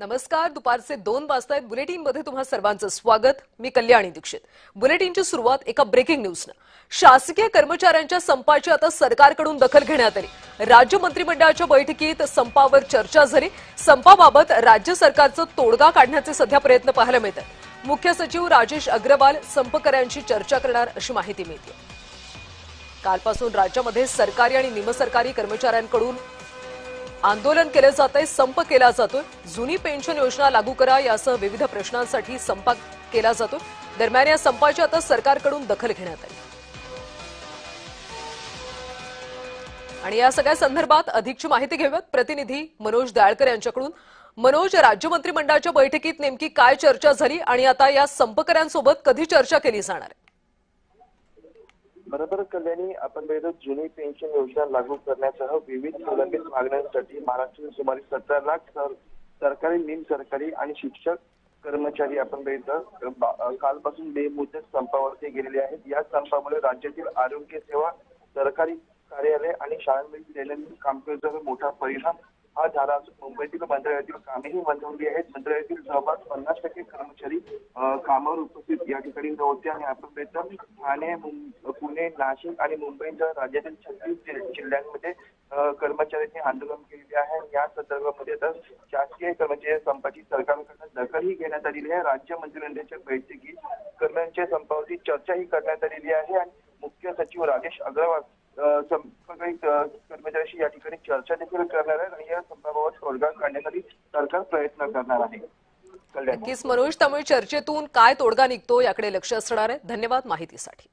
नमस्कार. दुपारचे 2 वाजतायत. बुलेटिनमध्ये तुम्हा सर्वांचं स्वागत. मी कल्याणी दीक्षित. बुलेटिनची सुरुवात एका ब्रेकिंग न्यूजनं. शासकीय कर्मचाऱ्यांच्या संपाची आता सरकारकडून दखल घेण्यात आली. राज्य मंत्रिमंडळाच्या बैठकीत संपावर चर्चा झाली. संपाबाबत राज्य सरकारचं तोडगा काढण्याचे सध्या प्रयत्न पाहायला मिळतात. मुख्य सचिव राजेश अग्रवाल संपकऱ्यांशी चर्चा करणार अशी माहिती मिळते. कालपासून राज्यामध्ये सरकारी आणि निमसरकारी कर्मचाऱ्यांकडून आंदोलन केले जात आहे, संप केला जातोय. जुनी पेन्शन योजना लागू करा यासह विविध प्रश्नांसाठी संप केला जातो. दरम्यान या संपाची आता सरकारकडून दखल घेण्यात आली आणि या सगळ्या संदर्भात अधिकची माहिती घेऊयात प्रतिनिधी मनोज दयाळकर यांच्याकडून. मनोज, राज्य मंत्रिमंडळाच्या बैठकीत नेमकी काय चर्चा झाली आणि आता या संपकऱ्यांसोबत कधी चर्चा केली जाणार आहे? बरोबर कल्याणी, आपण बघितलं जुनी पेन्शन योजना लागू करण्यासह विविध प्रलंबित मागण्यांसाठी महाराष्ट्रातील सुमारे 17 लाख सरकारी, निमसरकारी आणि शिक्षक कर्मचारी आपण बघितलं कालपासून बेमुदत संपावरती गेलेले आहेत. या संपामुळे राज्यातील आरोग्य सेवा, सरकारी कार्यालय आणि शाळांमधील दैनंदिन कामकाजावर मोठा परिणाम हा झाला असून मुंबईतील मंत्रालयातील कामेही मंदावली आहेत. मंत्रालयातील जवळपास 50% कर्मचारी कामावर उपस्थित या ठिकाणी नव्हते आणि आपण बघितलं ठाणे, पुणे, नाशिक आणि मुंबईसह राज्यातील 36 जिल्ह्यांमध्ये कर्मचाऱ्यांनी आंदोलन केलेले आहे. या संदर्भामध्ये आता शासकीय कर्मचारी संपाची सरकारकडून दखलही घेण्यात आलेली आहे. राज्य मंत्रिमंडळाच्या बैठकीत कर्मचारी संपावरती चर्चाही करण्यात आलेली आहे आणि मुख्य सचिव राजेश अग्रवाल कर्मचाऱ्यांशी या ठिकाणी चर्चा देखील करणार आहे आणि या संपाबाबत तोडगा काढण्यासाठी सरकार प्रयत्न करणार आहे. नक्कीच मनोज, त्यामुळे चर्चेतून काय तोडगा निघतो याकडे लक्ष असणार आहे. धन्यवाद माहितीसाठी.